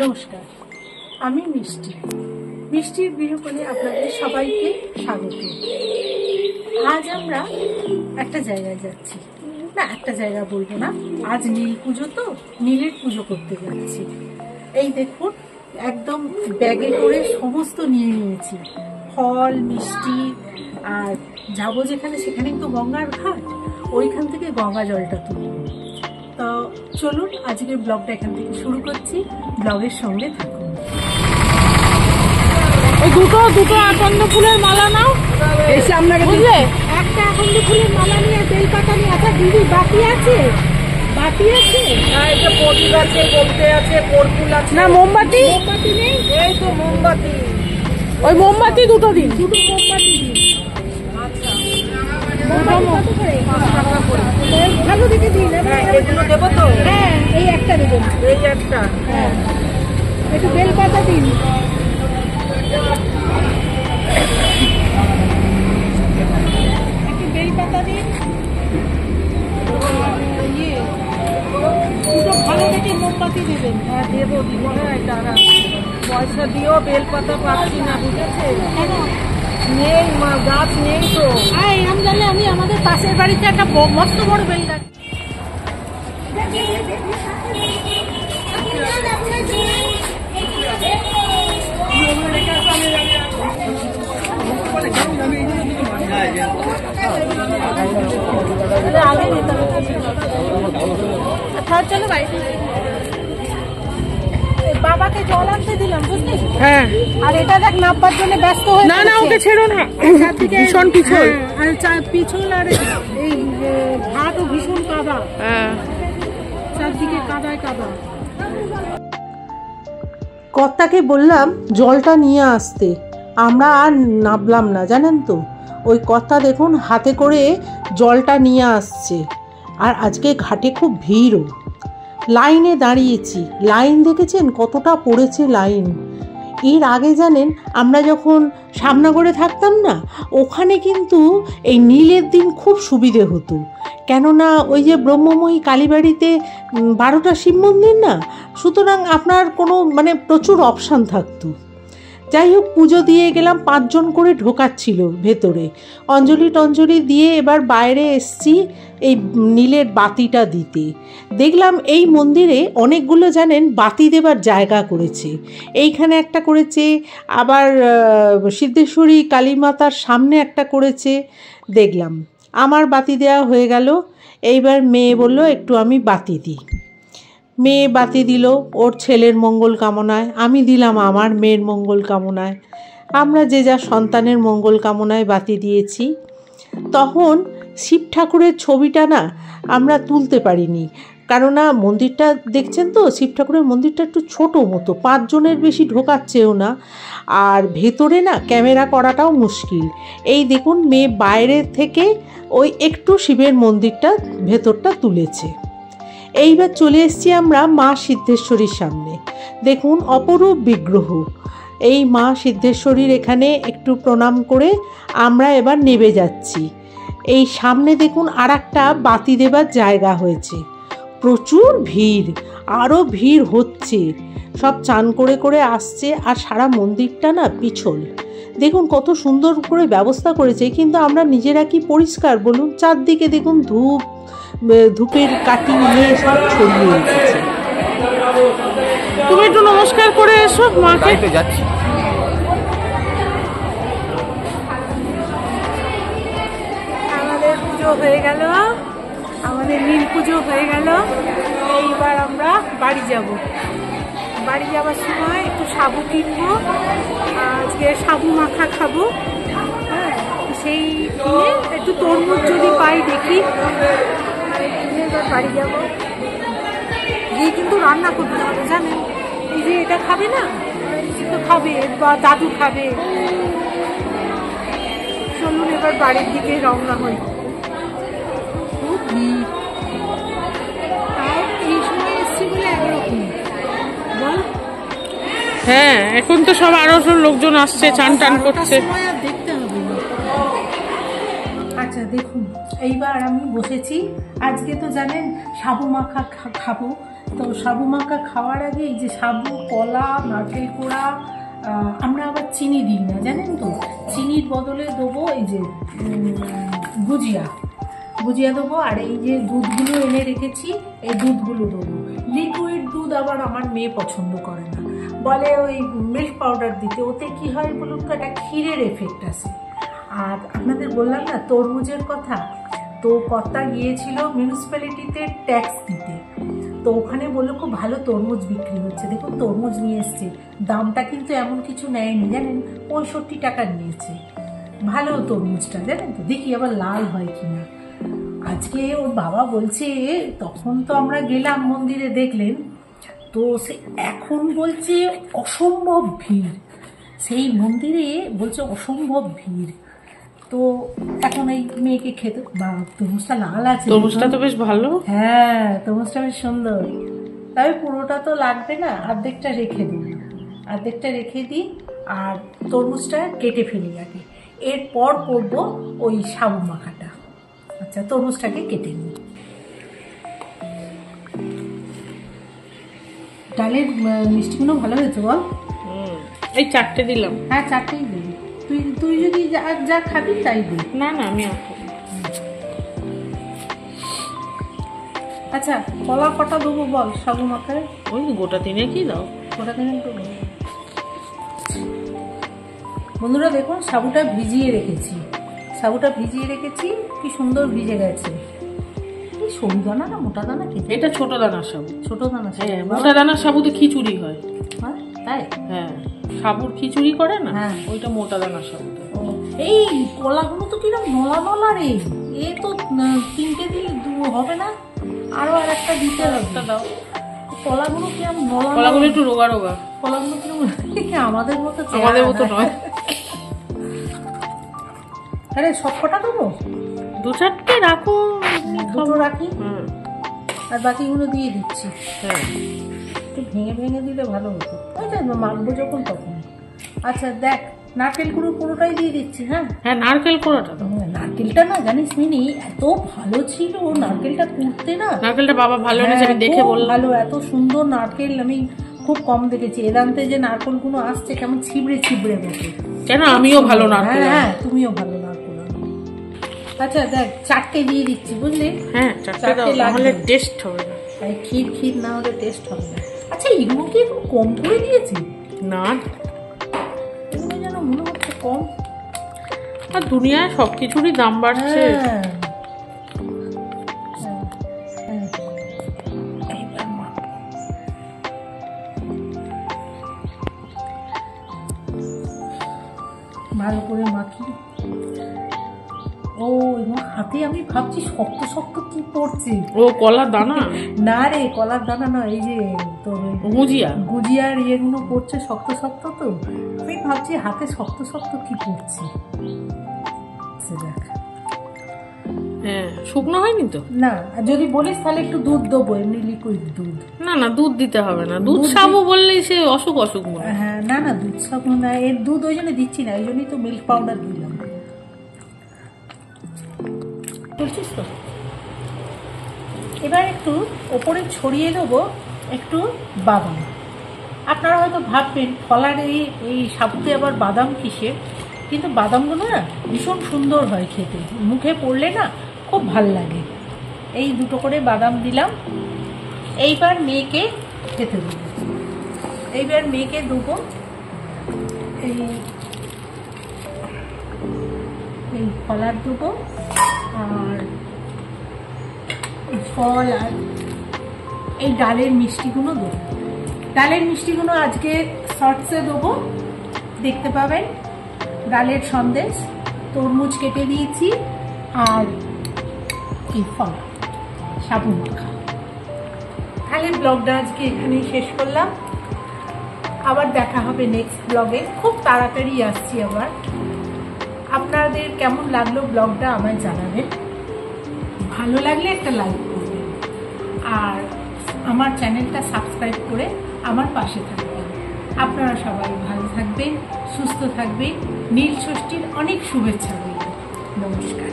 নমস্কার, আমি মিষ্টি। মিষ্টির গৃহকোণে আপনাদের সবাইকে স্বাগত। আজ আমরা একটা জায়গায় যাচ্ছি, না একটা জায়গা বলবো না, আজ নীল পুজো, তো নীলের পুজো করতে যাচ্ছি। এই দেখুন, একদম ব্যাগে করে সমস্ত নিয়ে নিয়েছি, ফল, মিষ্টি, আর যাবো যেখানে সেখানে তো গঙ্গার ঘাট, ওইখান থেকে গঙ্গা জলটা তুলব। তো চলুন আজকের ব্লগটা এখান থেকে শুরু করছি, ব্লগের সঙ্গে থাকুন। এই দুটো আকন্দ ফুলের মালা নাও, এসে আপনাকে বুঝলে, একটা আকন্দ ফুলের মালা নিয়ে বেলপাতা নিয়ে। আচ্ছা দিদি, বাতি আছে? বাতি আছে? এই যে প্রদীপ আছে, বলতে আছে, কর্পূর আছে। না মোমবাতি? মোমবাতি নেই? এই তো মোমবাতি, ওই মোমবাতি দুটো দিন। দুটো মোমবাতি দিন। আচ্ছা, কত করে? 5 টাকা করে। ভালো দেখে দিন। এগুলো দেবো তো? হ্যাঁ, এই একটা দেবেন। এই একটা, হ্যাঁ, একটু বেলপাতা দিন। একটু বেলপাতা দিন। দুটো ভালো দেখে মোমবাতি দেবেন। হ্যাঁ দেবো, দিব। হ্যাঁ দাঁড়া, পয়সা দিও, বেলপাতা পাচ্ছি না, বুঝেছে? নেই মা, গাছ নেই তো। এরকম জানলে আমি আমাদের পাশের বাড়িতে একটা মস্ত বড় বেল গাছ। চলো বাড়িতে, বাবাকে জল আনতে দিলাম, বুঝলি? হ্যাঁ, আর এটা দেখ নাপবার জন্য ব্যস্ত হয়ে না না, ওকে ছেড়ো না, ভীষণ পিছল। আর পিছল, আর এই ঘাটও ভীষণ কাদা, চারদিকে কাদায় কাদা। কর্তাকে বললাম জলটা নিয়ে আসতে, আমরা আর নামলাম না, জানেন তো। ওই কর্তা দেখুন হাতে করে জলটা নিয়ে আসছে। আর আজকে ঘাটে খুব ভিড়ও, লাইনে দাঁড়িয়েছি। লাইন দেখেছেন কতটা পড়েছে লাইন। এর আগে জানেন, আমরা যখন শ্যামনগরে থাকতাম না, ওখানে কিন্তু এই নীলের দিন খুব সুবিধে হতো। কেননা ওই যে ব্রহ্মময়ী কালীবাড়িতে 12টা শিব মন্দির না, সুতরাং আপনার কোনো প্রচুর অপশান থাকতো। যাই হোক, পুজো দিয়ে গেলাম, 5 জন করে ঢোকাচ্ছিল ভেতরে। অঞ্জলি টঞ্জলি দিয়ে এবার বাইরে এসছি এই নীলের বাতিটা দিতে। দেখলাম এই মন্দিরে অনেকগুলো জানেন বাতি দেবার জায়গা করেছে। এইখানে একটা করেছে, আবার সিদ্ধেশ্বরী কালীমাতার সামনে একটা করেছে। দেখলাম, আমার বাতি দেওয়া হয়ে গেল। এইবার মেয়ে বলল একটু আমি বাতি দিই। মেয়ে বাতি দিল ওর ছেলের মঙ্গল কামনায়, আমি দিলাম আমার মেয়ের মঙ্গল কামনায়। আমরা যে যা সন্তানের মঙ্গল কামনায় বাতি দিয়েছি। তখন শিব ঠাকুরের ছবিটা না আমরা তুলতে পারিনি, কেননা মন্দিরটা দেখছেন তো, শিব ঠাকুরের মন্দিরটা একটু ছোটো মতো, 5 জনের বেশি ঢোকাচ্ছেও না। আর ভেতরে না ক্যামেরা করাটাও মুশকিল। এই দেখুন, মেয়ে বাইরে থেকে ওই একটু শিবের মন্দিরটা ভেতরটা তুলেছে। এইবার চলে এসেছি আমরা মা সিদ্ধেশ্বরীর সামনে। দেখুন অপরূপ বিগ্রহ। এই মা সিদ্ধেশ্বরীর এখানে একটু প্রণাম করে আমরা এবার নেমে যাচ্ছি। এই সামনে দেখুন আর একটা বাতি দেবার জায়গা হয়েছে। প্রচুর ভিড়, আরও ভিড় হচ্ছে, সব চান করে করে আসছে। আর সারা মন্দিরটা না পিছল। দেখুন কত সুন্দর করে ব্যবস্থা করেছে, কিন্তু আমরা নিজেরা কি পরিষ্কার বলুন? চারদিকে দেখুন ধূপের কাঠি নিয়ে সব ছড়িয়ে এসেছে। তুমি একটু নমস্কার করে এসো মাকে। যাচ্ছি। আমাদের পুজো হয়ে গেল, আমাদের নীল পুজো হয়ে গেল। এইবার আমরা বাড়ি যাব। বাড়ি যাওয়ার সময় একটু সাবু কিনবো, আজকে সাবু মাখা খাবো। হ্যাঁ, সেই কিনে একটু তরমুজ যদি পাই দেখি, এবার বাড়ি যাবো। গিয়ে কিন্তু রান্না করতে হবে, জানেন। এই যে এটা খাবে না, তো খাবে, বা দাদু খাবে। চলুন এবার বাড়ির দিকে রওনা হই। খুব ভিড়, তাও এই সময় এসছি বলে একরকম বল। হ্যাঁ, এখন তো সব আরো সব লোকজন আসছে, চান টান করছে। দেখতে হবে। আচ্ছা দেখুন, এইবার আমি বসেছি। আজকে তো জানেন সাবু মাখা খাবো, তো সাবু মাখা খাওয়ার আগে এই যে সাবু, কলা, নারকেল কোড়া, আমরা আবার চিনি দিই না জানেন তো, চিনির বদলে দেবো এই যে গুজিয়া দেবো, আর এই যে দুধগুলো এনে রেখেছি এই দুধগুলো দেবো। লিকুইড দুধ আবার আমার মেয়ে পছন্দ করে না, বলে ওই মিল্ক পাউডার দিতে, ওতে কি হয় বলুন তো, একটা ক্ষীরের এফেক্ট আছে। আর আপনাদের বললাম না তরমুজের কথা, তো কর্তা গিয়েছিল মিউনিসিপ্যালিটিতে ট্যাক্স দিতে, তো ওখানে বললো খুব ভালো তরমুজ বিক্রি হচ্ছে, দেখুন তরমুজ নিয়ে এসছে, দামটা কিন্তু এমন কিছু নেয়নি জানেন, 65 টাকা নিয়েছে। ভালো তরমুজটা জানেন তো, দেখি আবার লাল হয় কিনা। আজকে ওর বাবা বলছে, তখন তো আমরা গেলাম মন্দিরে দেখলেন তো, সে এখন বলছে অসম্ভব ভিড়, সেই মন্দিরে বলছে অসম্ভব ভিড়। তো এখন এই মেয়েকে খেতে, বা তরমুজটা লাল আছে, তরমুজটা তো বেশ ভালো। হ্যাঁ তরমুজটা বেশ সুন্দর, তবে পুরোটা তো লাগবে না, অর্ধেকটা রেখে দিই, আর তরমুজটা কেটে ফেলি আগে, এরপর করবো ওই সাবু মাখাটা। আচ্ছা তরমুজটাকে কেটে নিই। ডালের মিষ্টিগুলো ভালো হয়েছে বল? এই 4টে দিলাম। হ্যাঁ 4টেই দিবি, তুই যদি যা খাবি তাই দিই। না আমি আচ্ছা কলা কটা দেবো বল সাবু মাখায়? ওই গোটা 3 কি দাও, গোটা 3 দেবো। বন্ধুরা দেখুন সাবুটা ভিজিয়ে রেখেছি, কি সুন্দর ভিজে গেছে। এই সরু দানা না মোটা দানা কি? এটা ছোট দানার সাবু। ছোট দানা? হ্যাঁ মোটা দানার সাবুতে খিচুড়ি হয়। হ্যাঁ তাই? হ্যাঁ সাবুর খিচুড়ি করে না, হ্যাঁ ওইটা মোটা দানার সাবু। এই কলাগুলো তো কিরকম নলা রে, এ তো 3টে দিলে হবে না, আরো আর একটা দিতে হবে। দাও কলাগুলো কিরকম নলা, কলাগুলো একটু রোগা, কলাগুলো কিরকম আমাদের মতো নয়। আরে সব কটা দেবো? 2-4টে রাখো, দুটো রাখি, আর বাকিগুলো দিয়ে দিচ্ছি। হ্যাঁ একটু ভেঙে দিলে ভালো হতো, ওইটা মাখবো যখন তখন। আচ্ছা দেখ নারকেল কুড়ো পুরোটাই দিয়ে দিচ্ছি। হ্যাঁ নারকেল কোড়াটা, নারকেলটা না জানিস মিনি এত ভালো ছিল, নারকেলটা কুড়তে না, নারকেলটা বাবা ভালো এনেছে, আমি দেখে বললাম ভালো, এত সুন্দর নারকেল আমি খুব কম দেখেছি। এদান্তে যে নারকেলগুলো আসছে কেমন ছিবড়ে মতো, কেন আমিও ভালো নারকেল। হ্যাঁ তুমিও ভালো নারকেল। আচ্ছা দেখ 4টে দিয়ে দিচ্ছি বুঝলি? হ্যাঁ 4টে লাগলে টেস্ট হবে না, ক্ষীর না হলে টেস্ট হবে না। আচ্ছা এগুলো কি একটু কম করে দিয়েছি? না এগুলো যেন মনে হচ্ছে কম, আর দুনিয়ায় সবকিছুরই দাম বাড়ছে। ভালো করে মাখি। ও এবং হাতে আমি ভাবছি শক্ত শক্ত কি পড়ছে, ও কলার দানা না রে, কলার দানা না, এই যে তোর গুজিয়ার ইয়েগুলো পড়ছে শক্ত শক্ত, তো আমি ভাবছি হাতে শক্ত শক্ত কি পড়ছে। দেখ হ্যাঁ শুকনো হয়নি তো? না যদি বলিস তাহলে একটু দুধ দেবো, এমনি লিকুইড দুধ। না দুধ দিতে হবে না, দুধ সাবু বললেই সে অসুখ মনে। হ্যাঁ না দুধ সাবু না, এর দুধ ওই জন্য দিচ্ছি না, ওই জন্যই তো মিল্ক পাউডার দিলাম। বুঝছিস তো? এবার একটু ওপরে ছড়িয়ে দেবো একটু বাদাম। আপনারা হয়তো ভাববেন ফলার এই সাবুতে আবার বাদাম কিসের, কিন্তু বাদামগুলো না ভীষণ সুন্দর হয় খেতে, মুখে পড়লে না খুব ভাল লাগে। এই 2টো করে বাদাম দিলাম। এইবার মেয়েকে খেতে দেবো, দেবো এই ফলার দেবো, আর ফল, আর এই ডালের মিষ্টিগুলো দেবো। ডালের মিষ্টিগুলো আজকে শর্টসে দেবো, দেখতে পাবেন। ডালের সন্দেশ, তরমুজ কেটে দিয়েছি, আর এই ফল সাবু মাখা। তাহলে ব্লগটা আজকে এখানেই শেষ করলাম, আবার দেখা হবে নেক্সট ব্লগে, খুব তাড়াতাড়ি আসছি আবার। আপনাদের কেমন লাগলো ব্লগটা আমায় জানাবেন, ভালো লাগলে একটা লাইক করবেন, আর আমার চ্যানেলটা সাবস্ক্রাইব করে আমার পাশে থাকবেন। আপনারা সবাই ভালো থাকবেন, সুস্থ থাকবেন, নীল ষষ্ঠীর অনেক শুভেচ্ছা রইল। নমস্কার।